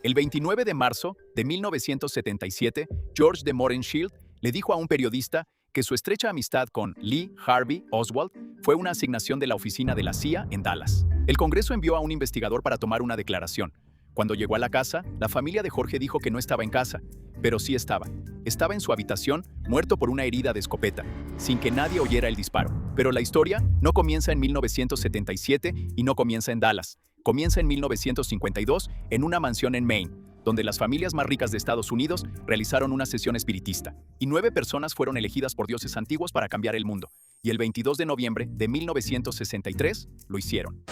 El 29 de marzo de 1977, George de Mohrenschildt le dijo a un periodista que su estrecha amistad con Lee Harvey Oswald fue una asignación de la oficina de la CIA en Dallas. El Congreso envió a un investigador para tomar una declaración. Cuando llegó a la casa, la familia de Jorge dijo que no estaba en casa, pero sí estaba. Estaba en su habitación, muerto por una herida de escopeta, sin que nadie oyera el disparo. Pero la historia no comienza en 1977 y no comienza en Dallas. Comienza en 1952 en una mansión en Maine, donde las familias más ricas de Estados Unidos realizaron una sesión espiritista, y 9 personas fueron elegidas por dioses antiguos para cambiar el mundo. Y el 22 de noviembre de 1963 lo hicieron.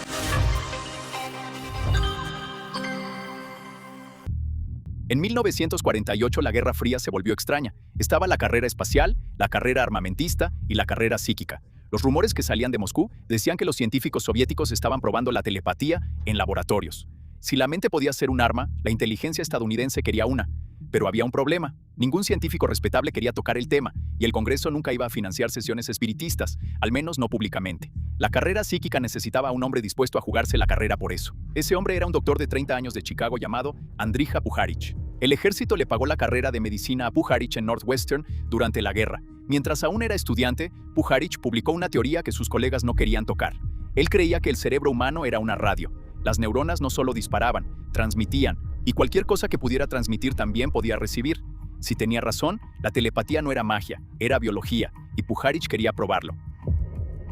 En 1948 la Guerra Fría se volvió extraña. Estaba la carrera espacial, la carrera armamentista y la carrera psíquica. Los rumores que salían de Moscú decían que los científicos soviéticos estaban probando la telepatía en laboratorios. Si la mente podía ser un arma, la inteligencia estadounidense quería una. Pero había un problema. Ningún científico respetable quería tocar el tema, y el Congreso nunca iba a financiar sesiones espiritistas, al menos no públicamente. La carrera psíquica necesitaba a un hombre dispuesto a jugarse la carrera por eso. Ese hombre era un doctor de 30 años de Chicago llamado Andrija Puharich. El ejército le pagó la carrera de medicina a Puharich en Northwestern durante la guerra. Mientras aún era estudiante, Puharich publicó una teoría que sus colegas no querían tocar. Él creía que el cerebro humano era una radio. Las neuronas no solo disparaban, transmitían, y cualquier cosa que pudiera transmitir también podía recibir. Si tenía razón, la telepatía no era magia, era biología, y Puharich quería probarlo.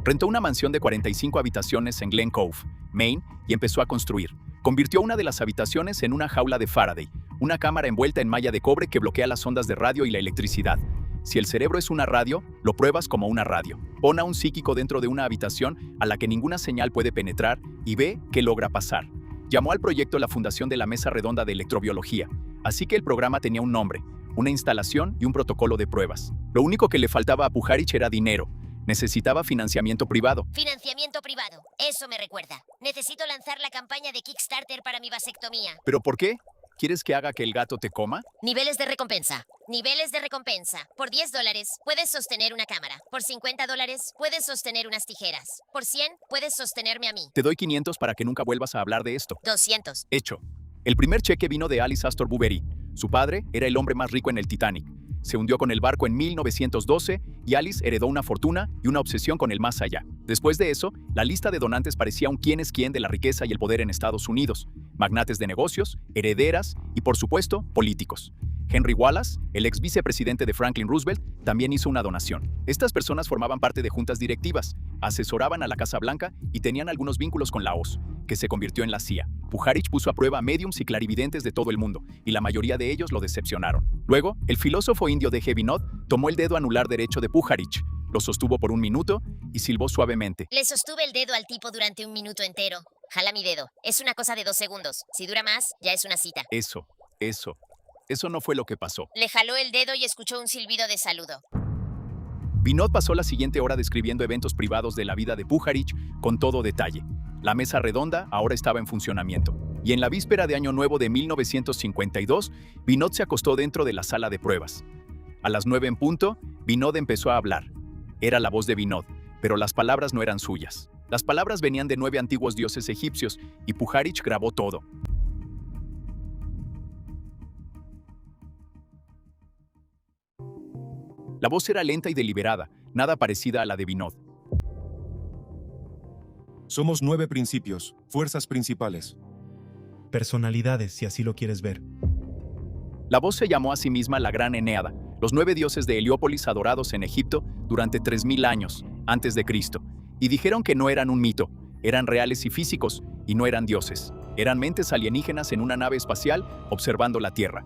Rentó una mansión de 45 habitaciones en Glen Cove, Maine, y empezó a construir. Convirtió una de las habitaciones en una jaula de Faraday, una cámara envuelta en malla de cobre que bloquea las ondas de radio y la electricidad. Si el cerebro es una radio, lo pruebas como una radio. Pon a un psíquico dentro de una habitación a la que ninguna señal puede penetrar y ve qué logra pasar. Llamó al proyecto la Fundación de la Mesa Redonda de Electrobiología, así que el programa tenía un nombre, una instalación y un protocolo de pruebas. Lo único que le faltaba a Puharich era dinero. Necesitaba financiamiento privado. Financiamiento privado. Eso me recuerda. Necesito lanzar la campaña de Kickstarter para mi vasectomía. ¿Pero por qué? ¿Quieres que haga que el gato te coma? Niveles de recompensa. Niveles de recompensa. Por $10 puedes sostener una cámara. Por $50 puedes sostener unas tijeras. Por 100 puedes sostenerme a mí. Te doy 500 para que nunca vuelvas a hablar de esto. 200. Hecho. El primer cheque vino de Alice Astor Bouverie. Su padre era el hombre más rico en el Titanic. Se hundió con el barco en 1912 y Alice heredó una fortuna y una obsesión con el más allá. Después de eso, la lista de donantes parecía un quién es quién de la riqueza y el poder en Estados Unidos. Magnates de negocios, herederas y, por supuesto, políticos. Henry Wallace, el ex vicepresidente de Franklin Roosevelt, también hizo una donación. Estas personas formaban parte de juntas directivas, asesoraban a la Casa Blanca y tenían algunos vínculos con la OSS, que se convirtió en la CIA. Puharich puso a prueba a médiums y clarividentes de todo el mundo, y la mayoría de ellos lo decepcionaron. Luego, el filósofo indio de Vinod tomó el dedo anular derecho de Puharich, lo sostuvo por 1 minuto y silbó suavemente. Le sostuve el dedo al tipo durante 1 minuto entero. Jala mi dedo. Es una cosa de 2 segundos. Si dura más, ya es una cita. Eso no fue lo que pasó. Le jaló el dedo y escuchó un silbido de saludo. Vinod pasó la siguiente hora describiendo eventos privados de la vida de Puharich con todo detalle. La mesa redonda ahora estaba en funcionamiento. Y en la víspera de Año Nuevo de 1952, Vinod se acostó dentro de la sala de pruebas. A las 9 en punto, Vinod empezó a hablar. Era la voz de Vinod, pero las palabras no eran suyas. Las palabras venían de 9 antiguos dioses egipcios, y Puharich grabó todo. La voz era lenta y deliberada, nada parecida a la de Vinod. Somos 9 principios, fuerzas principales. Personalidades, si así lo quieres ver. La voz se llamó a sí misma la Gran Eneada, los 9 dioses de Heliópolis adorados en Egipto durante 3000 años antes de Cristo, y dijeron que no eran un mito, eran reales y físicos, y no eran dioses. Eran mentes alienígenas en una nave espacial observando la Tierra.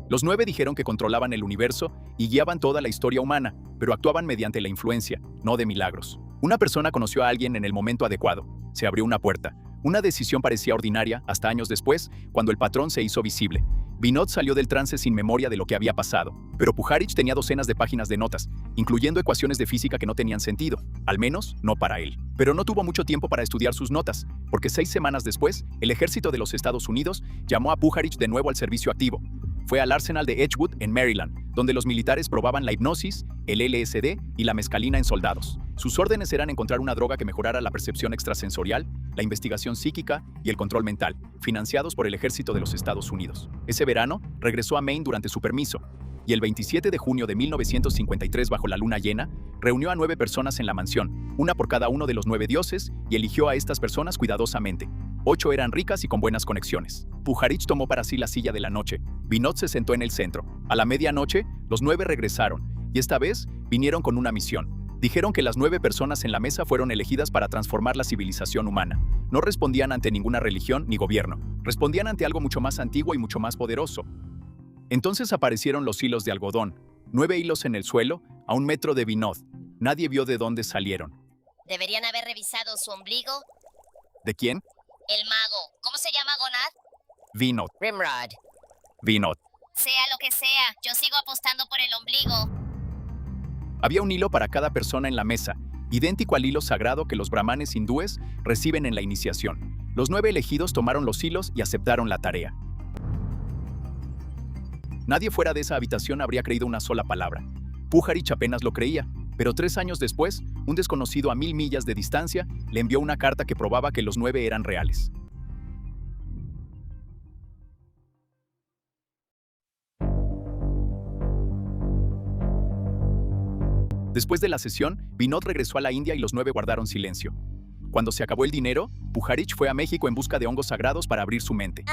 Los 9 dijeron que controlaban el universo y guiaban toda la historia humana, pero actuaban mediante la influencia, no de milagros. Una persona conoció a alguien en el momento adecuado. Se abrió una puerta. Una decisión parecía ordinaria hasta años después, cuando el patrón se hizo visible. Vinod salió del trance sin memoria de lo que había pasado, pero Puharich tenía docenas de páginas de notas, incluyendo ecuaciones de física que no tenían sentido, al menos no para él. Pero no tuvo mucho tiempo para estudiar sus notas, porque 6 semanas después, el ejército de los Estados Unidos llamó a Puharich de nuevo al servicio activo. Fue al arsenal de Edgewood, en Maryland, donde los militares probaban la hipnosis, el LSD y la mescalina en soldados. Sus órdenes eran encontrar una droga que mejorara la percepción extrasensorial la investigación psíquica y el control mental, financiados por el ejército de los Estados Unidos. Ese verano, regresó a Maine durante su permiso, y el 27 de junio de 1953, bajo la luna llena, reunió a 9 personas en la mansión, una por cada uno de los 9 dioses, y eligió a estas personas cuidadosamente. 8 eran ricas y con buenas conexiones. Pujarich tomó para sí la silla de la noche. Vinod se sentó en el centro. A la medianoche, los 9 regresaron, y esta vez vinieron con una misión. Dijeron que las 9 personas en la mesa fueron elegidas para transformar la civilización humana. No respondían ante ninguna religión ni gobierno. Respondían ante algo mucho más antiguo y mucho más poderoso. Entonces aparecieron los hilos de algodón, 9 hilos en el suelo, a 1 metro de Vinod. Nadie vio de dónde salieron. Deberían haber revisado su ombligo. ¿De quién? El mago. ¿Cómo se llama, Gonad? Vinod. Rimrod. Vinod. Sea lo que sea, yo sigo apostando por el ombligo. Había un hilo para cada persona en la mesa, idéntico al hilo sagrado que los brahmanes hindúes reciben en la iniciación. Los 9 elegidos tomaron los hilos y aceptaron la tarea. Nadie fuera de esa habitación habría creído una sola palabra. Pujarich apenas lo creía, pero 3 años después, un desconocido a 1000 millas de distancia le envió una carta que probaba que los 9 eran reales. Después de la sesión, Vinod regresó a la India y los 9 guardaron silencio. Cuando se acabó el dinero, Pujarich fue a México en busca de hongos sagrados para abrir su mente.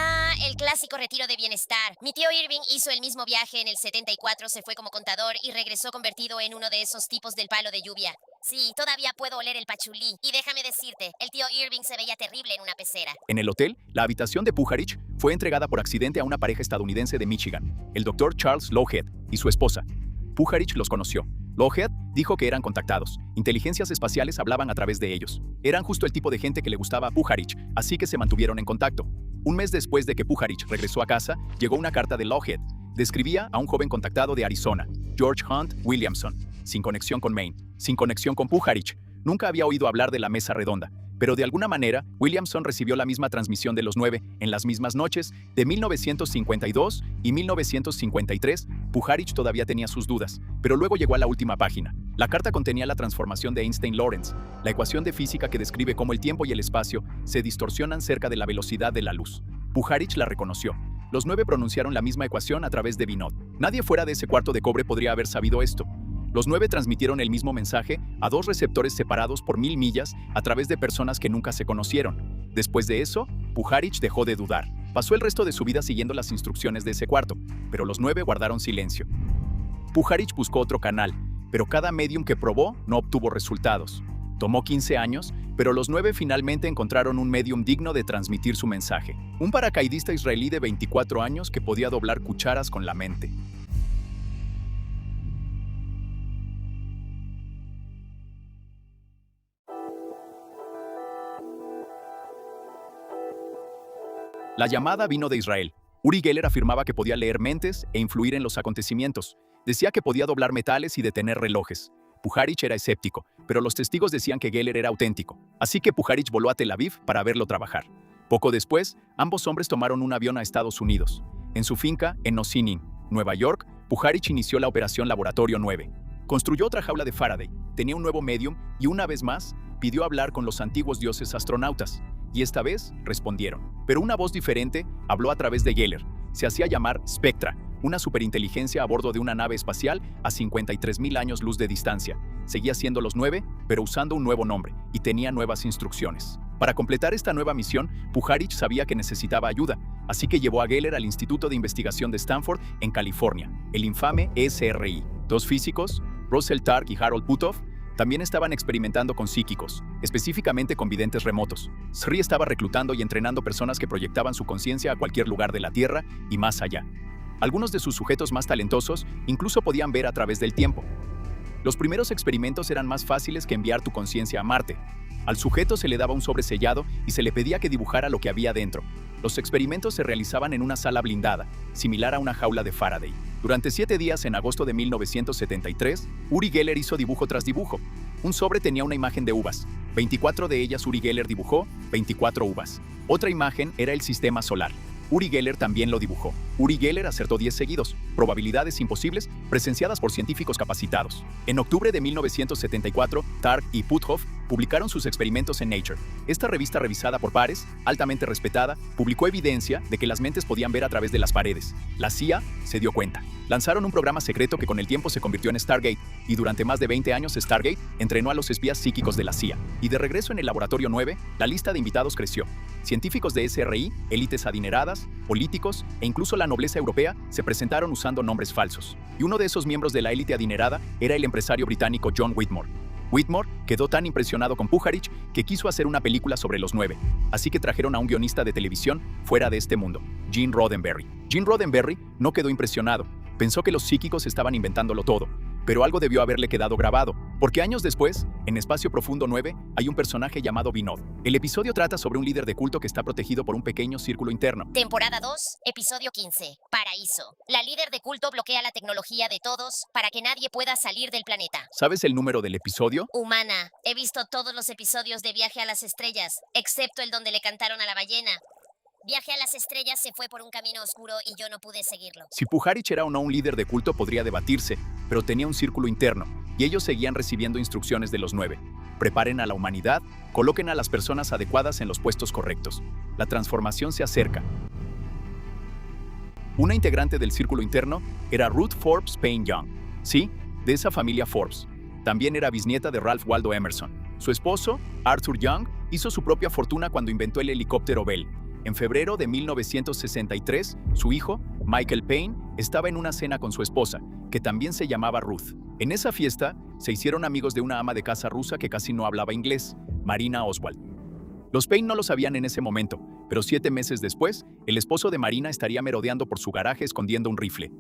El clásico retiro de bienestar. Mi tío Irving hizo el mismo viaje en el 74, se fue como contador y regresó convertido en uno de esos tipos del palo de lluvia. Sí, todavía puedo oler el pachulí. Y déjame decirte, el tío Irving se veía terrible en una pecera. En el hotel, la habitación de Pujarich fue entregada por accidente a una pareja estadounidense de Michigan, el Dr. Charles Loughead y su esposa. Pujarich los conoció. Loughead dijo que eran contactados. Inteligencias espaciales hablaban a través de ellos. Eran justo el tipo de gente que le gustaba a Pujarich, así que se mantuvieron en contacto. Un mes después de que Pujarich regresó a casa, llegó una carta de Loughead. Describía a un joven contactado de Arizona, George Hunt Williamson, sin conexión con Maine, sin conexión con Pujarich. Nunca había oído hablar de la mesa redonda, pero de alguna manera, Williamson recibió la misma transmisión de los 9 en las mismas noches de 1952 y 1953. Pujarich todavía tenía sus dudas, pero luego llegó a la última página. La carta contenía la transformación de Einstein-Lorentz, la ecuación de física que describe cómo el tiempo y el espacio se distorsionan cerca de la velocidad de la luz. Pujarich la reconoció. Los 9 pronunciaron la misma ecuación a través de Vinod. Nadie fuera de ese cuarto de cobre podría haber sabido esto. Los 9 transmitieron el mismo mensaje a 2 receptores separados por 1000 millas a través de personas que nunca se conocieron. Después de eso, Pujarich dejó de dudar. Pasó el resto de su vida siguiendo las instrucciones de ese cuarto, pero los 9 guardaron silencio. Pujarich buscó otro canal, pero cada medium que probó no obtuvo resultados. Tomó 15 años, pero los 9 finalmente encontraron un medium digno de transmitir su mensaje. Un paracaidista israelí de 24 años que podía doblar cucharas con la mente. La llamada vino de Israel. Uri Geller afirmaba que podía leer mentes e influir en los acontecimientos. Decía que podía doblar metales y detener relojes. Pujarich era escéptico, pero los testigos decían que Geller era auténtico. Así que Pujarich voló a Tel Aviv para verlo trabajar. Poco después, ambos hombres tomaron un avión a Estados Unidos. En su finca, en Ossining, Nueva York, Pujarich inició la operación Laboratorio 9. Construyó otra jaula de Faraday, tenía un nuevo medium y una vez más pidió hablar con los antiguos dioses astronautas. Y esta vez respondieron. Pero una voz diferente habló a través de Geller. Se hacía llamar Spectra, una superinteligencia a bordo de una nave espacial a 53.000 años luz de distancia. Seguía siendo los 9, pero usando un nuevo nombre, y tenía nuevas instrucciones. Para completar esta nueva misión, Pujarich sabía que necesitaba ayuda, así que llevó a Geller al Instituto de Investigación de Stanford, en California, el infame SRI. 2 físicos, Russell Targ y Harold Puthoff, también estaban experimentando con psíquicos, específicamente con videntes remotos. SRI estaba reclutando y entrenando personas que proyectaban su conciencia a cualquier lugar de la Tierra y más allá. Algunos de sus sujetos más talentosos incluso podían ver a través del tiempo. Los primeros experimentos eran más fáciles que enviar tu conciencia a Marte. Al sujeto se le daba un sobre sellado y se le pedía que dibujara lo que había dentro. Los experimentos se realizaban en una sala blindada, similar a una jaula de Faraday. Durante 7 días en agosto de 1973, Uri Geller hizo dibujo tras dibujo. Un sobre tenía una imagen de uvas. 24 de ellas Uri Geller dibujó, 24 uvas. Otra imagen era el sistema solar. Uri Geller también lo dibujó. Uri Geller acertó 10 seguidos, probabilidades imposibles presenciadas por científicos capacitados. En octubre de 1974, Targ y Puthoff publicaron sus experimentos en Nature. Esta revista, revisada por pares, altamente respetada, publicó evidencia de que las mentes podían ver a través de las paredes. La CIA se dio cuenta. Lanzaron un programa secreto que con el tiempo se convirtió en Stargate, y durante más de 20 años Stargate entrenó a los espías psíquicos de la CIA. Y de regreso en el Laboratorio 9, la lista de invitados creció. Científicos de SRI, élites adineradas, políticos e incluso la nobleza europea se presentaron usando nombres falsos. Y uno de esos miembros de la élite adinerada era el empresario británico John Whitmore. Whitmore quedó tan impresionado con Pujarich que quiso hacer una película sobre los 9, así que trajeron a un guionista de televisión fuera de este mundo, Gene Roddenberry. Gene Roddenberry no quedó impresionado, pensó que los psíquicos estaban inventándolo todo, pero algo debió haberle quedado grabado, porque años después, en Espacio Profundo 9, hay un personaje llamado Vinod. El episodio trata sobre un líder de culto que está protegido por un pequeño círculo interno. Temporada 2, episodio 15. Paraíso. La líder de culto bloquea la tecnología de todos para que nadie pueda salir del planeta. ¿Sabes el número del episodio? Humana. He visto todos los episodios de Viaje a las Estrellas, excepto el donde le cantaron a la ballena. Viaje a las Estrellas se fue por un camino oscuro y yo no pude seguirlo. Si Pujarich era o no un líder de culto podría debatirse, pero tenía un círculo interno, y ellos seguían recibiendo instrucciones de los 9. Preparen a la humanidad, coloquen a las personas adecuadas en los puestos correctos. La transformación se acerca. Una integrante del círculo interno era Ruth Forbes Payne Young. Sí, de esa familia Forbes. También era bisnieta de Ralph Waldo Emerson. Su esposo, Arthur Young, hizo su propia fortuna cuando inventó el helicóptero Bell. En febrero de 1963, su hijo, Michael Payne, estaba en una cena con su esposa, que también se llamaba Ruth. En esa fiesta, se hicieron amigos de una ama de casa rusa que casi no hablaba inglés, Marina Oswald. Los Payne no lo sabían en ese momento, pero 7 meses después, el esposo de Marina estaría merodeando por su garaje escondiendo un rifle.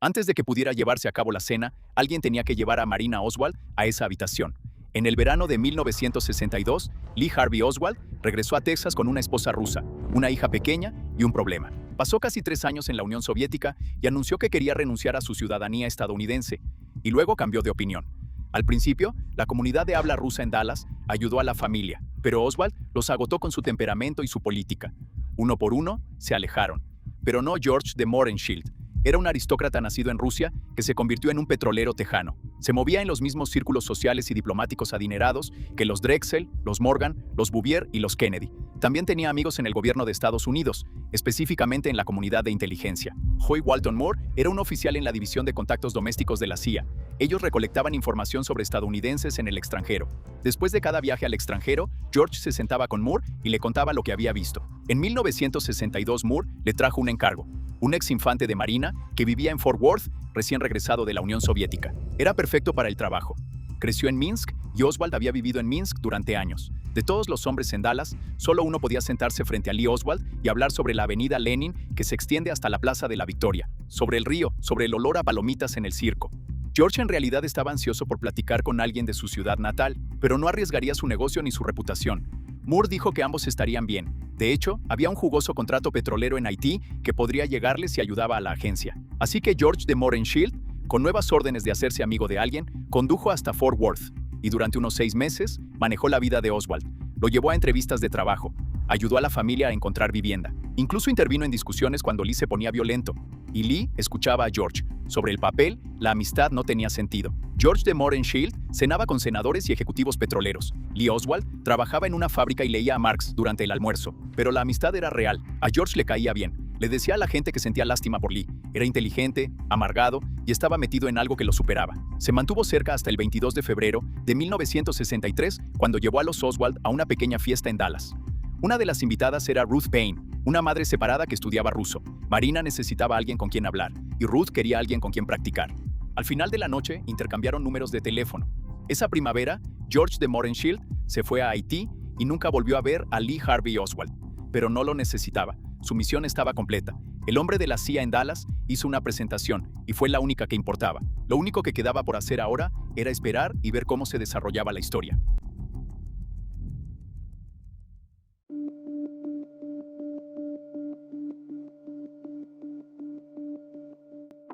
Antes de que pudiera llevarse a cabo la cena, alguien tenía que llevar a Marina Oswald a esa habitación. En el verano de 1962, Lee Harvey Oswald regresó a Texas con una esposa rusa, una hija pequeña y un problema. Pasó casi 3 años en la Unión Soviética y anunció que quería renunciar a su ciudadanía estadounidense, y luego cambió de opinión. Al principio, la comunidad de habla rusa en Dallas ayudó a la familia, pero Oswald los agotó con su temperamento y su política. Uno por uno, se alejaron. Pero no George de Mohrenschildt. Era un aristócrata nacido en Rusia que se convirtió en un petrolero tejano. Se movía en los mismos círculos sociales y diplomáticos adinerados que los Drexel, los Morgan, los Bouvier y los Kennedy. También tenía amigos en el gobierno de Estados Unidos, específicamente en la comunidad de inteligencia. Hoy Walton Moore era un oficial en la División de Contactos Domésticos de la CIA. Ellos recolectaban información sobre estadounidenses en el extranjero. Después de cada viaje al extranjero, George se sentaba con Moore y le contaba lo que había visto. En 1962, Moore le trajo un encargo. Un ex infante de Marina que vivía en Fort Worth, recién regresado de la Unión Soviética. Era perfecto para el trabajo. Creció en Minsk y Oswald había vivido en Minsk durante años. De todos los hombres en Dallas, solo uno podía sentarse frente a Lee Oswald y hablar sobre la avenida Lenin que se extiende hasta la Plaza de la Victoria, sobre el río, sobre el olor a palomitas en el circo. George en realidad estaba ansioso por platicar con alguien de su ciudad natal, pero no arriesgaría su negocio ni su reputación. Moore dijo que ambos estarían bien. De hecho, había un jugoso contrato petrolero en Haití que podría llegarle si ayudaba a la agencia. Así que George de Mohrenschildt, con nuevas órdenes de hacerse amigo de alguien, condujo hasta Fort Worth y durante unos 6 meses manejó la vida de Oswald. Lo llevó a entrevistas de trabajo, ayudó a la familia a encontrar vivienda. Incluso intervino en discusiones cuando Lee se ponía violento. Y Lee escuchaba a George. Sobre el papel, la amistad no tenía sentido. George de Mohrenschildt cenaba con senadores y ejecutivos petroleros. Lee Oswald trabajaba en una fábrica y leía a Marx durante el almuerzo. Pero la amistad era real. A George le caía bien. Le decía a la gente que sentía lástima por Lee. Era inteligente, amargado y estaba metido en algo que lo superaba. Se mantuvo cerca hasta el 22 de febrero de 1963, cuando llevó a los Oswald a una pequeña fiesta en Dallas. Una de las invitadas era Ruth Payne, una madre separada que estudiaba ruso. Marina necesitaba a alguien con quien hablar, y Ruth quería a alguien con quien practicar. Al final de la noche, intercambiaron números de teléfono. Esa primavera, George de Mohrenschildt se fue a Haití y nunca volvió a ver a Lee Harvey Oswald. Pero no lo necesitaba. Su misión estaba completa. El hombre de la CIA en Dallas hizo una presentación y fue la única que importaba. Lo único que quedaba por hacer ahora era esperar y ver cómo se desarrollaba la historia.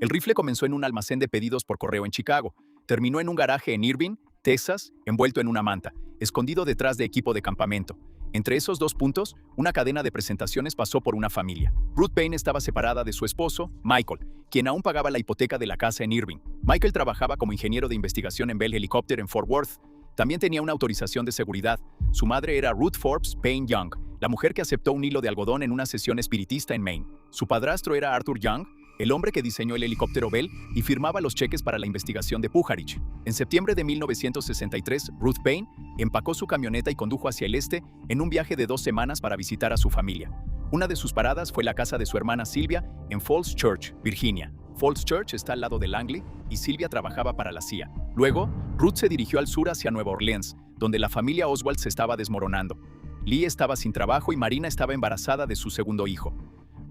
El rifle comenzó en un almacén de pedidos por correo en Chicago, terminó en un garaje en Irving, Texas, envuelto en una manta, escondido detrás de equipo de campamento. Entre esos dos puntos, una cadena de presentaciones pasó por una familia. Ruth Payne estaba separada de su esposo, Michael, quien aún pagaba la hipoteca de la casa en Irving. Michael trabajaba como ingeniero de investigación en Bell Helicopter en Fort Worth. También tenía una autorización de seguridad. Su madre era Ruth Forbes Payne Young, la mujer que aceptó un hilo de algodón en una sesión espiritista en Maine. Su padrastro era Arthur Young, el hombre que diseñó el helicóptero Bell y firmaba los cheques para la investigación de Pujarich. En septiembre de 1963, Ruth Payne empacó su camioneta y condujo hacia el este en un viaje de 2 semanas para visitar a su familia. Una de sus paradas fue la casa de su hermana Sylvia en Falls Church, Virginia. Falls Church está al lado de Langley y Sylvia trabajaba para la CIA. Luego, Ruth se dirigió al sur hacia Nueva Orleans, donde la familia Oswald se estaba desmoronando. Lee estaba sin trabajo y Marina estaba embarazada de su segundo hijo.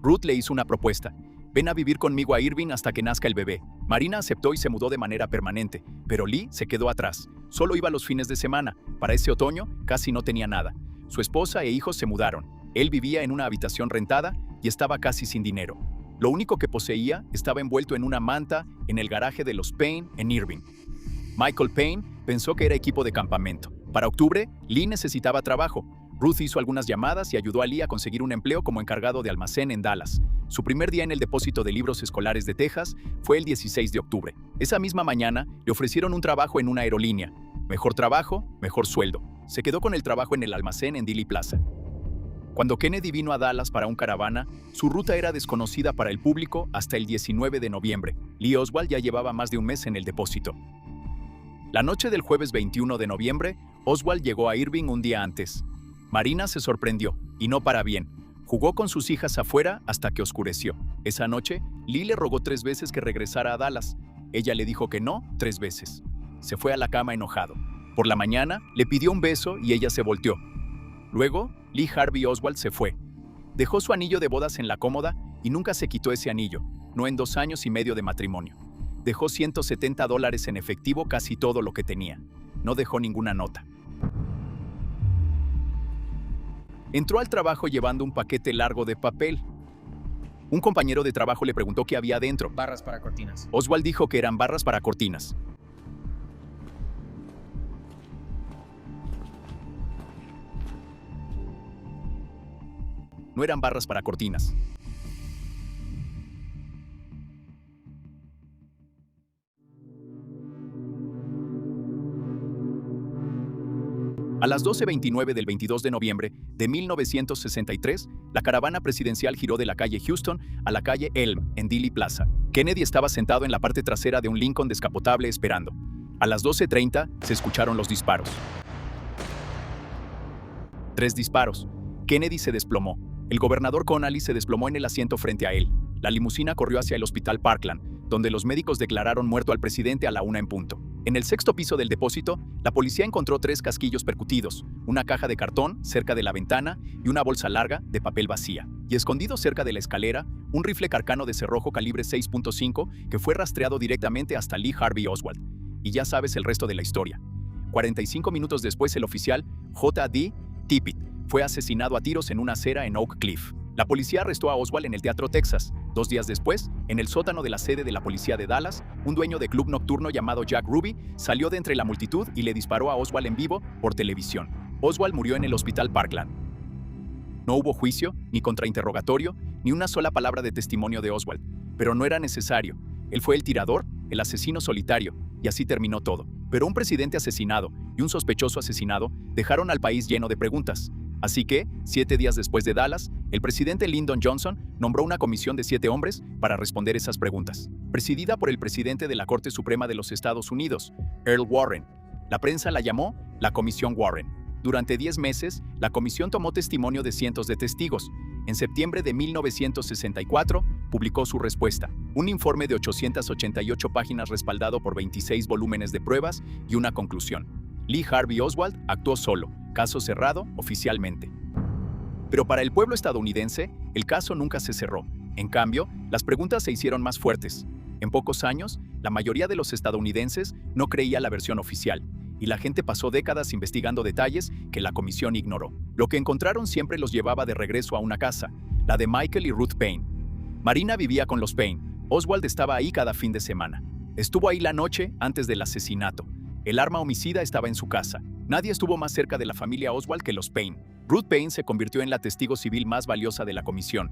Ruth le hizo una propuesta. Ven a vivir conmigo a Irving hasta que nazca el bebé. Marina aceptó y se mudó de manera permanente, pero Lee se quedó atrás. Solo iba los fines de semana. Para ese otoño, casi no tenía nada. Su esposa e hijos se mudaron. Él vivía en una habitación rentada y estaba casi sin dinero. Lo único que poseía estaba envuelto en una manta en el garaje de los Payne en Irving. Michael Payne pensó que era equipo de campamento. Para octubre, Lee necesitaba trabajo. Ruth hizo algunas llamadas y ayudó a Lee a conseguir un empleo como encargado de almacén en Dallas. Su primer día en el depósito de libros escolares de Texas fue el 16 de octubre. Esa misma mañana le ofrecieron un trabajo en una aerolínea. Mejor trabajo, mejor sueldo. Se quedó con el trabajo en el almacén en Dealey Plaza. Cuando Kennedy vino a Dallas para un caravana, su ruta era desconocida para el público hasta el 19 de noviembre. Lee Oswald ya llevaba más de un mes en el depósito. La noche del jueves 21 de noviembre, Oswald llegó a Irving un día antes. Marina se sorprendió, y no para bien. Jugó con sus hijas afuera hasta que oscureció. Esa noche, Lee le rogó 3 veces que regresara a Dallas. Ella le dijo que no 3 veces. Se fue a la cama enojado. Por la mañana, le pidió un beso y ella se volteó. Luego, Lee Harvey Oswald se fue. Dejó su anillo de bodas en la cómoda y nunca se quitó ese anillo, no en 2 años y medio de matrimonio. Dejó $170 en efectivo, casi todo lo que tenía. No dejó ninguna nota. Entró al trabajo llevando un paquete largo de papel. Un compañero de trabajo le preguntó qué había dentro. Barras para cortinas. Oswald dijo que eran barras para cortinas. No eran barras para cortinas. A las 12:29 del 22 de noviembre de 1963, la caravana presidencial giró de la calle Houston a la calle Elm, en Dealey Plaza. Kennedy estaba sentado en la parte trasera de un Lincoln descapotable esperando. A las 12:30 se escucharon los disparos. 3 disparos. Kennedy se desplomó. El gobernador Connally se desplomó en el asiento frente a él. La limusina corrió hacia el hospital Parkland, donde los médicos declararon muerto al presidente a la 1 en punto. En el 6º piso del depósito, la policía encontró 3 casquillos percutidos, una caja de cartón cerca de la ventana y una bolsa larga de papel vacía. Y escondido cerca de la escalera, un rifle carcano de cerrojo calibre 6.5 que fue rastreado directamente hasta Lee Harvey Oswald. Y ya sabes el resto de la historia. 45 minutos después, el oficial J.D. Tippit fue asesinado a tiros en una acera en Oak Cliff. La policía arrestó a Oswald en el Teatro Texas. 2 días después, en el sótano de la sede de la policía de Dallas, un dueño de club nocturno llamado Jack Ruby salió de entre la multitud y le disparó a Oswald en vivo por televisión. Oswald murió en el hospital Parkland. No hubo juicio, ni contrainterrogatorio, ni una sola palabra de testimonio de Oswald. Pero no era necesario. Él fue el tirador, el asesino solitario, y así terminó todo. Pero un presidente asesinado y un sospechoso asesinado dejaron al país lleno de preguntas. Así que, 7 días después de Dallas, el presidente Lyndon Johnson nombró una comisión de 7 hombres para responder esas preguntas, presidida por el presidente de la Corte Suprema de los Estados Unidos, Earl Warren. La prensa la llamó la Comisión Warren. Durante 10 meses, la comisión tomó testimonio de cientos de testigos. En septiembre de 1964, publicó su respuesta, un informe de 888 páginas respaldado por 26 volúmenes de pruebas y una conclusión. Lee Harvey Oswald actuó solo, caso cerrado oficialmente. Pero para el pueblo estadounidense, el caso nunca se cerró. En cambio, las preguntas se hicieron más fuertes. En pocos años, la mayoría de los estadounidenses no creía la versión oficial, y la gente pasó décadas investigando detalles que la comisión ignoró. Lo que encontraron siempre los llevaba de regreso a una casa, la de Michael y Ruth Payne. Marina vivía con los Payne. Oswald estaba ahí cada fin de semana. Estuvo ahí la noche antes del asesinato. El arma homicida estaba en su casa. Nadie estuvo más cerca de la familia Oswald que los Payne. Ruth Payne se convirtió en la testigo civil más valiosa de la comisión.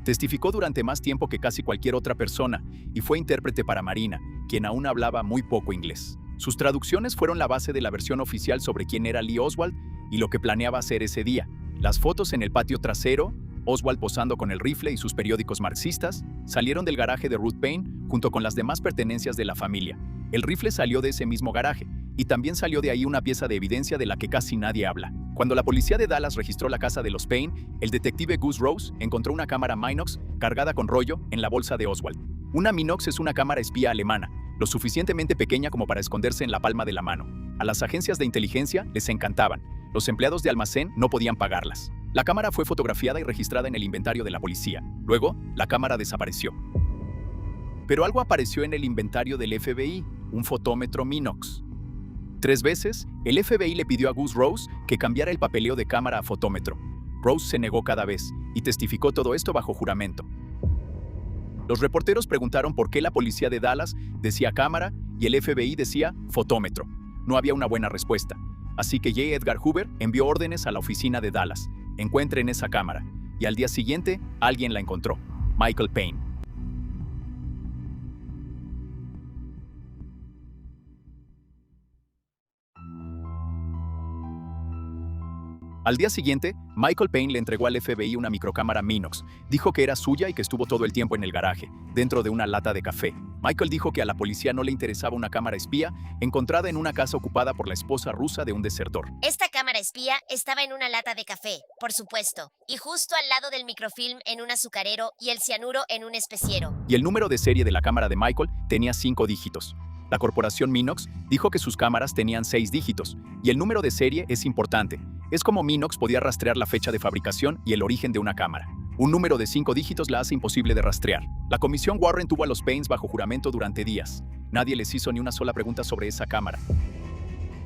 Testificó durante más tiempo que casi cualquier otra persona y fue intérprete para Marina, quien aún hablaba muy poco inglés. Sus traducciones fueron la base de la versión oficial sobre quién era Lee Oswald y lo que planeaba hacer ese día. Las fotos en el patio trasero, Oswald posando con el rifle y sus periódicos marxistas, salieron del garaje de Ruth Payne junto con las demás pertenencias de la familia. El rifle salió de ese mismo garaje, y también salió de ahí una pieza de evidencia de la que casi nadie habla. Cuando la policía de Dallas registró la casa de los Payne, el detective Gus Rose encontró una cámara Minox cargada con rollo en la bolsa de Oswald. Una Minox es una cámara espía alemana, lo suficientemente pequeña como para esconderse en la palma de la mano. A las agencias de inteligencia les encantaban. Los empleados de almacén no podían pagarlas. La cámara fue fotografiada y registrada en el inventario de la policía. Luego, la cámara desapareció. Pero algo apareció en el inventario del FBI, un fotómetro Minox. 3 veces, el FBI le pidió a Gus Rose que cambiara el papeleo de cámara a fotómetro. Rose se negó cada vez y testificó todo esto bajo juramento. Los reporteros preguntaron por qué la policía de Dallas decía cámara y el FBI decía fotómetro. No había una buena respuesta. Así que J. Edgar Hoover envió órdenes a la oficina de Dallas. Encuentren esa cámara. Y al día siguiente, alguien la encontró. Michael Payne. Al día siguiente, Michael Payne le entregó al FBI una microcámara Minox. Dijo que era suya y que estuvo todo el tiempo en el garaje, dentro de una lata de café. Michael dijo que a la policía no le interesaba una cámara espía encontrada en una casa ocupada por la esposa rusa de un desertor. Esta cámara espía estaba en una lata de café, por supuesto, y justo al lado del microfilm en un azucarero y el cianuro en un especiero. Y el número de serie de la cámara de Michael tenía 5 dígitos. La corporación Minox dijo que sus cámaras tenían 6 dígitos, y el número de serie es importante. Es como Minox podía rastrear la fecha de fabricación y el origen de una cámara. Un número de 5 dígitos la hace imposible de rastrear. La comisión Warren tuvo a los Paynes bajo juramento durante días. Nadie les hizo ni una sola pregunta sobre esa cámara.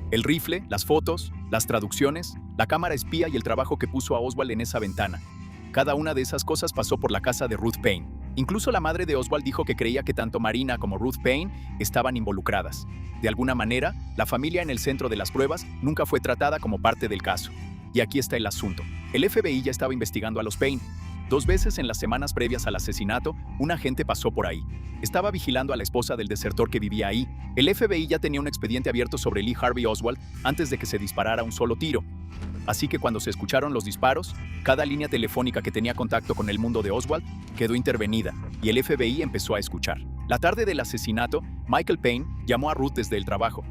El rifle, las fotos, las traducciones, la cámara espía y el trabajo que puso a Oswald en esa ventana. Cada una de esas cosas pasó por la casa de Ruth Payne. Incluso la madre de Oswald dijo que creía que tanto Marina como Ruth Payne estaban involucradas. De alguna manera, la familia en el centro de las pruebas nunca fue tratada como parte del caso. Y aquí está el asunto. El FBI ya estaba investigando a los Payne. 2 veces en las semanas previas al asesinato, un agente pasó por ahí. Estaba vigilando a la esposa del desertor que vivía ahí. El FBI ya tenía un expediente abierto sobre Lee Harvey Oswald antes de que se disparara un solo tiro. Así que cuando se escucharon los disparos, cada línea telefónica que tenía contacto con el mundo de Oswald quedó intervenida y el FBI empezó a escuchar. La tarde del asesinato, Michael Payne llamó a Ruth desde el trabajo.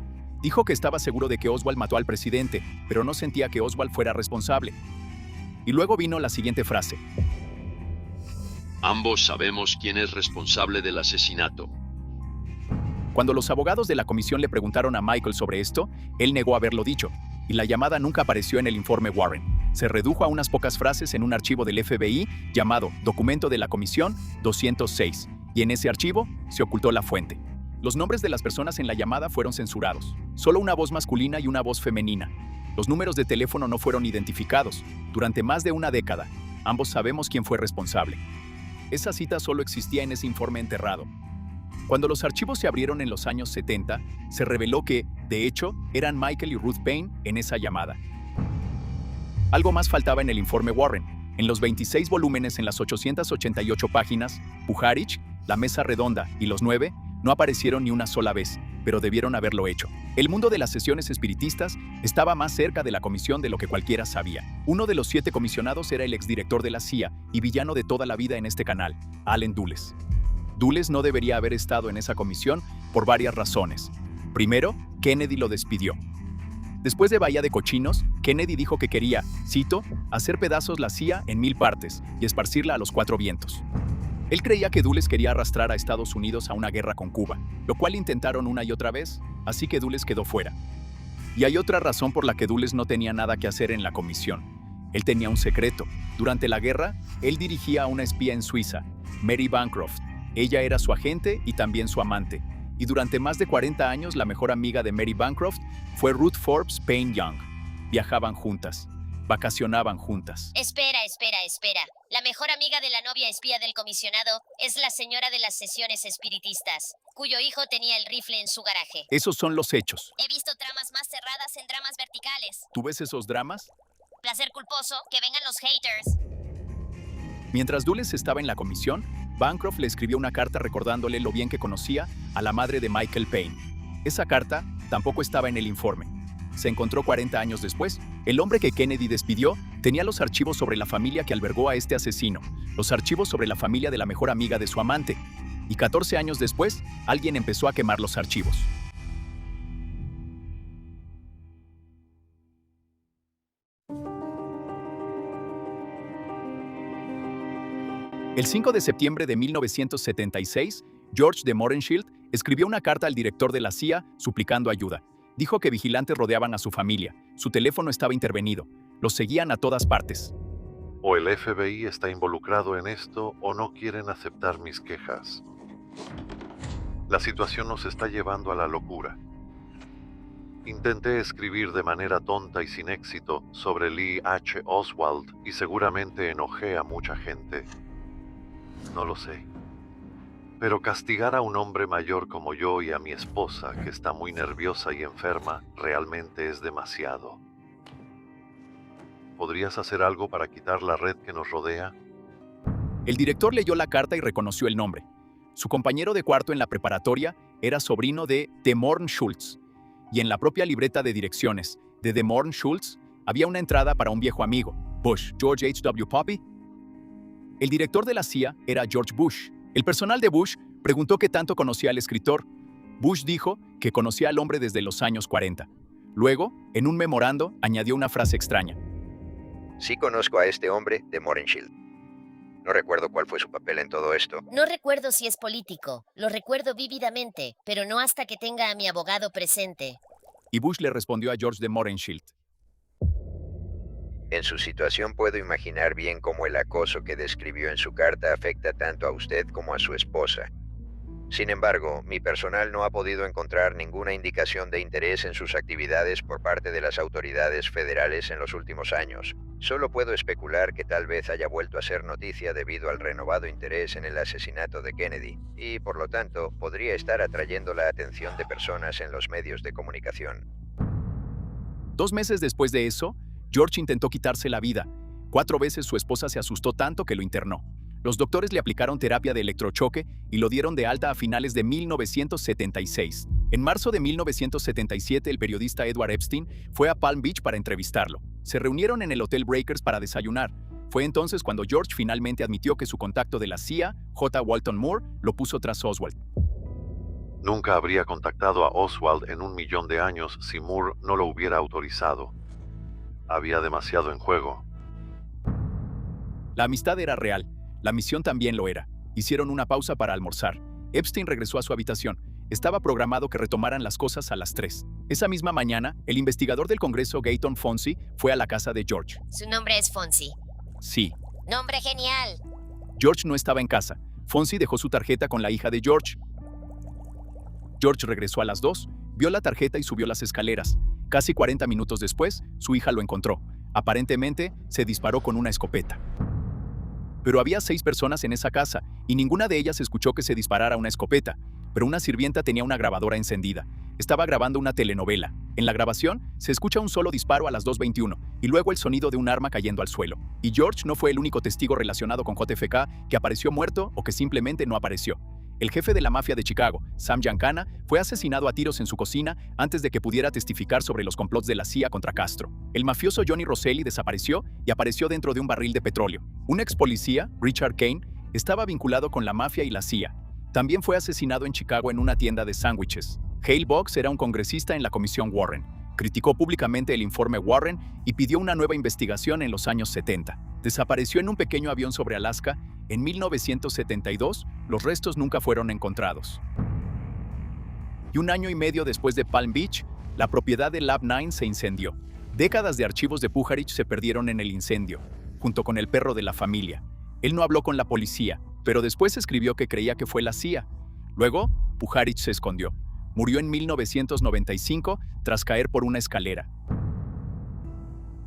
Dijo que estaba seguro de que Oswald mató al presidente, pero no sentía que Oswald fuera responsable. Y luego vino la siguiente frase. Ambos sabemos quién es responsable del asesinato. Cuando los abogados de la comisión le preguntaron a Michael sobre esto, él negó haberlo dicho, y la llamada nunca apareció en el informe Warren. Se redujo a unas pocas frases en un archivo del FBI llamado Documento de la Comisión 206, y en ese archivo se ocultó la fuente. Los nombres de las personas en la llamada fueron censurados. Solo una voz masculina y una voz femenina. Los números de teléfono no fueron identificados. Durante más de una década, ambos sabemos quién fue responsable. Esa cita solo existía en ese informe enterrado. Cuando los archivos se abrieron en los años 70, se reveló que, de hecho, eran Michael y Ruth Payne en esa llamada. Algo más faltaba en el informe Warren. En los 26 volúmenes en las 888 páginas, Puharich, la mesa redonda y los 9 no aparecieron ni una sola vez, pero debieron haberlo hecho. El mundo de las sesiones espiritistas estaba más cerca de la comisión de lo que cualquiera sabía. Uno de los 7 comisionados era el exdirector de la CIA y villano de toda la vida en este canal, Allen Dulles. Dulles no debería haber estado en esa comisión por varias razones. Primero, Kennedy lo despidió. Después de Bahía de Cochinos, Kennedy dijo que quería, cito, hacer pedazos la CIA en 1000 partes y esparcirla a los 4 vientos. Él creía que Dulles quería arrastrar a Estados Unidos a una guerra con Cuba, lo cual intentaron una y otra vez, así que Dulles quedó fuera. Y hay otra razón por la que Dulles no tenía nada que hacer en la comisión. Él tenía un secreto. Durante la guerra, él dirigía a una espía en Suiza, Mary Bancroft. Ella era su agente y también su amante. Y durante más de 40 años, la mejor amiga de Mary Bancroft fue Ruth Forbes Payne Young. Viajaban juntas. Vacacionaban juntas. Espera. La mejor amiga de la novia espía del comisionado es la señora de las sesiones espiritistas, cuyo hijo tenía el rifle en su garaje. Esos son los hechos. He visto tramas más cerradas en dramas verticales. ¿Tú ves esos dramas? Placer culposo, que vengan los haters. Mientras Dulles estaba en la comisión, Bancroft le escribió una carta recordándole lo bien que conocía a la madre de Michael Payne. Esa carta tampoco estaba en el informe. Se encontró 40 años después. El hombre que Kennedy despidió tenía los archivos sobre la familia que albergó a este asesino, los archivos sobre la familia de la mejor amiga de su amante. Y 14 años después, alguien empezó a quemar los archivos. El 5 de septiembre de 1976, George de Mohrenschildt escribió una carta al director de la CIA suplicando ayuda. Dijo que vigilantes rodeaban a su familia, su teléfono estaba intervenido, los seguían a todas partes. O el FBI está involucrado en esto o no quieren aceptar mis quejas. La situación nos está llevando a la locura. Intenté escribir de manera tonta y sin éxito sobre Lee H. Oswald y seguramente enojé a mucha gente. No lo sé. Pero castigar a un hombre mayor como yo y a mi esposa, que está muy nerviosa y enferma, realmente es demasiado. ¿Podrías hacer algo para quitar la red que nos rodea? El director leyó la carta y reconoció el nombre. Su compañero de cuarto en la preparatoria era sobrino de Mohrenschildt, y en la propia libreta de direcciones de Mohrenschildt había una entrada para un viejo amigo, Bush, George H.W. Poppy. El director de la CIA era George Bush. El personal de Bush preguntó qué tanto conocía al escritor. Bush dijo que conocía al hombre desde los años 40. Luego, en un memorando, añadió una frase extraña. Sí conozco a este hombre de Mohrenschildt. No recuerdo cuál fue su papel en todo esto. No recuerdo si es político, lo recuerdo vívidamente, pero no hasta que tenga a mi abogado presente. Y Bush le respondió a George de Mohrenschildt. En su situación puedo imaginar bien cómo el acoso que describió en su carta afecta tanto a usted como a su esposa. Sin embargo, mi personal no ha podido encontrar ninguna indicación de interés en sus actividades por parte de las autoridades federales en los últimos años. Solo puedo especular que tal vez haya vuelto a ser noticia debido al renovado interés en el asesinato de Kennedy, y por lo tanto podría estar atrayendo la atención de personas en los medios de comunicación. 2 meses después de eso, George intentó quitarse la vida. 4 veces su esposa se asustó tanto que lo internó. Los doctores le aplicaron terapia de electrochoque y lo dieron de alta a finales de 1976. En marzo de 1977, el periodista Edward Epstein fue a Palm Beach para entrevistarlo. Se reunieron en el Hotel Breakers para desayunar. Fue entonces cuando George finalmente admitió que su contacto de la CIA, J. Walton Moore, lo puso tras Oswald. Nunca habría contactado a Oswald en 1.000.000 de años si Moore no lo hubiera autorizado. Había demasiado en juego. La amistad era real. La misión también lo era. Hicieron una pausa para almorzar. Epstein regresó a su habitación. Estaba programado que retomaran las cosas a las 3. Esa misma mañana, el investigador del Congreso Gayton Fonsi fue a la casa de George. Su nombre es Fonsi. Sí. Nombre genial. George no estaba en casa. Fonsi dejó su tarjeta con la hija de George. George regresó a las 2, vio la tarjeta y subió las escaleras. Casi 40 minutos después, su hija lo encontró. Aparentemente, se disparó con una escopeta. Pero había 6 personas en esa casa y ninguna de ellas escuchó que se disparara una escopeta. Pero una sirvienta tenía una grabadora encendida. Estaba grabando una telenovela. En la grabación, se escucha un solo disparo a las 2:21 y luego el sonido de un arma cayendo al suelo. Y George no fue el único testigo relacionado con JFK que apareció muerto o que simplemente no apareció. El jefe de la mafia de Chicago, Sam Giancana, fue asesinado a tiros en su cocina antes de que pudiera testificar sobre los complots de la CIA contra Castro. El mafioso Johnny Rosselli desapareció y apareció dentro de un barril de petróleo. Un ex policía, Richard Kane, estaba vinculado con la mafia y la CIA. También fue asesinado en Chicago en una tienda de sándwiches. Hale Box era un congresista en la Comisión Warren. Criticó públicamente el informe Warren y pidió una nueva investigación en los años 70. Desapareció en un pequeño avión sobre Alaska. En 1972, los restos nunca fueron encontrados. Y 1 año y medio después de Palm Beach, la propiedad de Lab 9 se incendió. Décadas de archivos de Pujarich se perdieron en el incendio, junto con el perro de la familia. Él no habló con la policía, pero después escribió que creía que fue la CIA. Luego, Pujarich se escondió. Murió en 1995 tras caer por una escalera.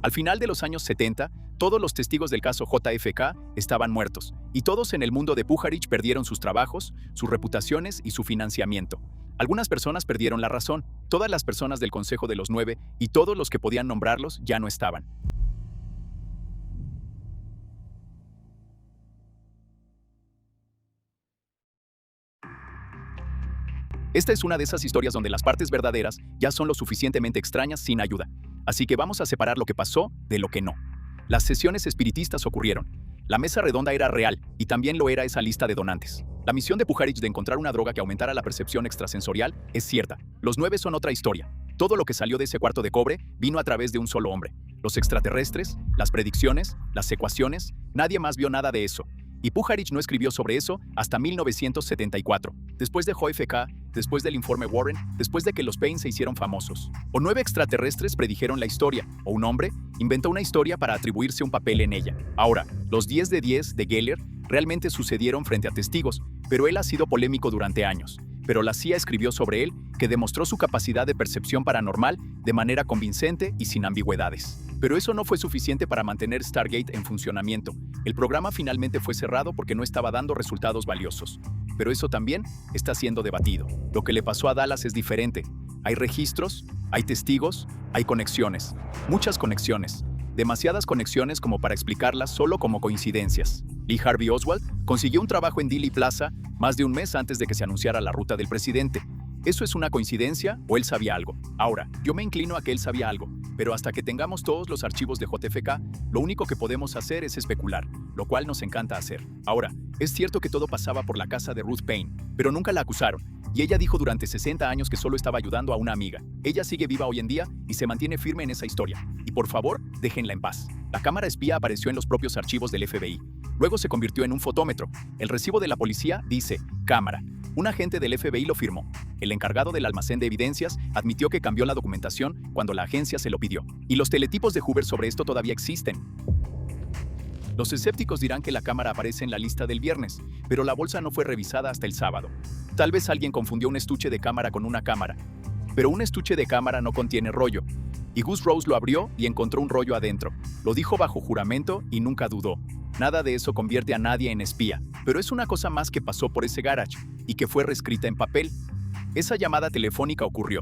Al final de los años 70, todos los testigos del caso JFK estaban muertos, y todos en el mundo de Pujarich perdieron sus trabajos, sus reputaciones y su financiamiento. Algunas personas perdieron la razón, todas las personas del Consejo de los 9 y todos los que podían nombrarlos ya no estaban. Esta es una de esas historias donde las partes verdaderas ya son lo suficientemente extrañas sin ayuda. Así que vamos a separar lo que pasó de lo que no. Las sesiones espiritistas ocurrieron. La mesa redonda era real y también lo era esa lista de donantes. La misión de Pujarich de encontrar una droga que aumentara la percepción extrasensorial es cierta. Los 9 son otra historia. Todo lo que salió de ese cuarto de cobre vino a través de un solo hombre. Los extraterrestres, las predicciones, las ecuaciones, nadie más vio nada de eso. Y Pujarich no escribió sobre eso hasta 1974, después de JFK, después del informe Warren, después de que los Payne se hicieron famosos. O 9 extraterrestres predijeron la historia, o un hombre inventó una historia para atribuirse un papel en ella. Ahora, los 10 de 10 de Geller realmente sucedieron frente a testigos, pero él ha sido polémico durante años. Pero la CIA escribió sobre él que demostró su capacidad de percepción paranormal de manera convincente y sin ambigüedades. Pero eso no fue suficiente para mantener Stargate en funcionamiento. El programa finalmente fue cerrado porque no estaba dando resultados valiosos. Pero eso también está siendo debatido. Lo que le pasó a Dallas es diferente. Hay registros, hay testigos, hay conexiones. Muchas conexiones. Demasiadas conexiones como para explicarlas solo como coincidencias. Lee Harvey Oswald consiguió un trabajo en Dealey Plaza más de un mes antes de que se anunciara la ruta del presidente. ¿Eso es una coincidencia o él sabía algo? Ahora, yo me inclino a que él sabía algo, pero hasta que tengamos todos los archivos de JFK, lo único que podemos hacer es especular, lo cual nos encanta hacer. Ahora, es cierto que todo pasaba por la casa de Ruth Payne, pero nunca la acusaron. Y ella dijo durante 60 años que solo estaba ayudando a una amiga. Ella sigue viva hoy en día y se mantiene firme en esa historia. Y por favor, déjenla en paz. La cámara espía apareció en los propios archivos del FBI. Luego se convirtió en un fotómetro. El recibo de la policía dice cámara. Un agente del FBI lo firmó. El encargado del almacén de evidencias admitió que cambió la documentación cuando la agencia se lo pidió. Y los teletipos de Hoover sobre esto todavía existen. Los escépticos dirán que la cámara aparece en la lista del viernes, pero la bolsa no fue revisada hasta el sábado. Tal vez alguien confundió un estuche de cámara con una cámara, pero un estuche de cámara no contiene rollo. Y Gus Rose lo abrió y encontró un rollo adentro. Lo dijo bajo juramento y nunca dudó. Nada de eso convierte a nadie en espía, pero es una cosa más que pasó por ese garage y que fue reescrita en papel. Esa llamada telefónica ocurrió.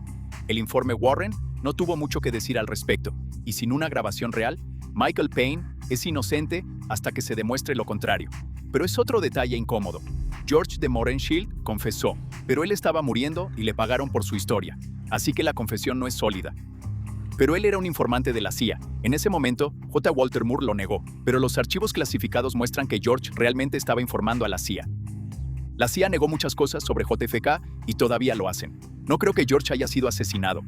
El informe Warren no tuvo mucho que decir al respecto, y sin una grabación real, Michael Payne es inocente hasta que se demuestre lo contrario. Pero es otro detalle incómodo. George de Mohrenschildt confesó, pero él estaba muriendo y le pagaron por su historia, así que la confesión no es sólida. Pero él era un informante de la CIA. En ese momento, J. Walter Moore lo negó, pero los archivos clasificados muestran que George realmente estaba informando a la CIA. La CIA negó muchas cosas sobre JFK y todavía lo hacen. No creo que George haya sido asesinado.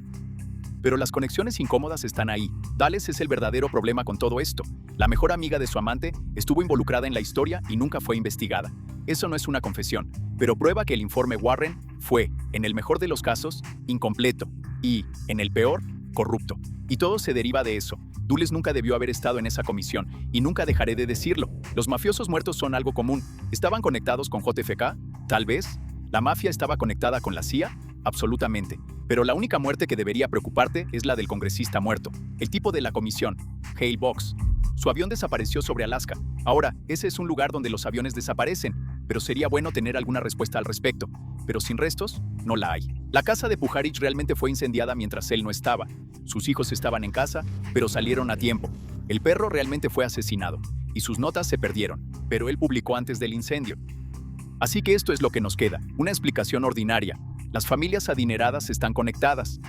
Pero las conexiones incómodas están ahí. Dallas es el verdadero problema con todo esto. La mejor amiga de su amante estuvo involucrada en la historia y nunca fue investigada. Eso no es una confesión, pero prueba que el informe Warren fue, en el mejor de los casos, incompleto y, en el peor, corrupto. Y todo se deriva de eso. Dulles nunca debió haber estado en esa comisión, y nunca dejaré de decirlo. Los mafiosos muertos son algo común. ¿Estaban conectados con JFK? Tal vez. ¿La mafia estaba conectada con la CIA? Absolutamente. Pero la única muerte que debería preocuparte es la del congresista muerto, el tipo de la comisión, Hale Box. Su avión desapareció sobre Alaska. Ahora, ese es un lugar donde los aviones desaparecen, pero sería bueno tener alguna respuesta al respecto. Pero sin restos, no la hay. La casa de Pujarich realmente fue incendiada mientras él no estaba. Sus hijos estaban en casa, pero salieron a tiempo. El perro realmente fue asesinado, y sus notas se perdieron, pero él publicó antes del incendio. Así que esto es lo que nos queda, una explicación ordinaria. Las familias adineradas están conectadas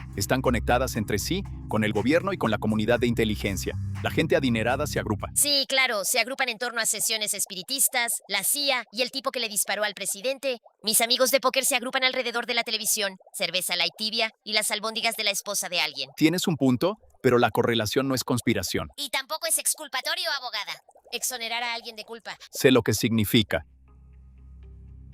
entre sí, con el gobierno y con la comunidad de inteligencia. La gente adinerada se agrupa. Sí, claro, se agrupan en torno a sesiones espiritistas, la CIA y el tipo que le disparó al presidente. Mis amigos de póker se agrupan alrededor de la televisión, cerveza light tibia y las albóndigas de la esposa de alguien. Tienes un punto, pero la correlación no es conspiración. Y tampoco es exculpatorio, abogada. Exonerar a alguien de culpa. Sé lo que significa.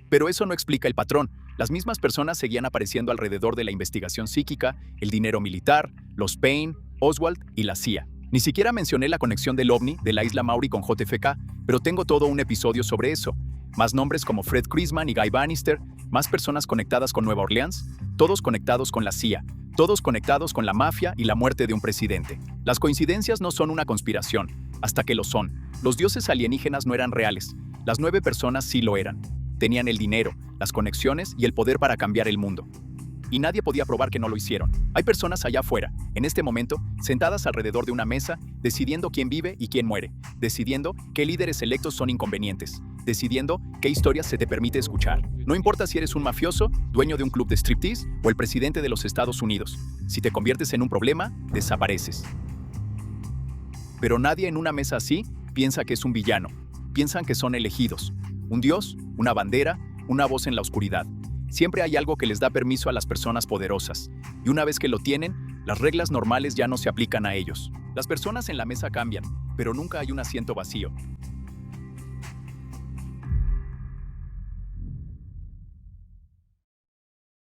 Pero eso no explica el patrón. Las mismas personas seguían apareciendo alrededor de la investigación psíquica, el dinero militar, los Payne, Oswald y la CIA. Ni siquiera mencioné la conexión del OVNI de la isla Maury con JFK, pero tengo todo un episodio sobre eso. Más nombres como Fred Crisman y Guy Bannister, más personas conectadas con Nueva Orleans, todos conectados con la CIA, todos conectados con la mafia y la muerte de un presidente. Las coincidencias no son una conspiración, hasta que lo son. Los dioses alienígenas no eran reales. Las 9 personas sí lo eran. Tenían el dinero, las conexiones y el poder para cambiar el mundo. Y nadie podía probar que no lo hicieron. Hay personas allá afuera, en este momento, sentadas alrededor de una mesa, decidiendo quién vive y quién muere, decidiendo qué líderes electos son inconvenientes, decidiendo qué historias se te permite escuchar. No importa si eres un mafioso, dueño de un club de striptease o el presidente de los Estados Unidos. Si te conviertes en un problema, desapareces. Pero nadie en una mesa así piensa que es un villano. Piensan que son elegidos. Un dios, una bandera, una voz en la oscuridad. Siempre hay algo que les da permiso a las personas poderosas. Y una vez que lo tienen, las reglas normales ya no se aplican a ellos. Las personas en la mesa cambian, pero nunca hay un asiento vacío.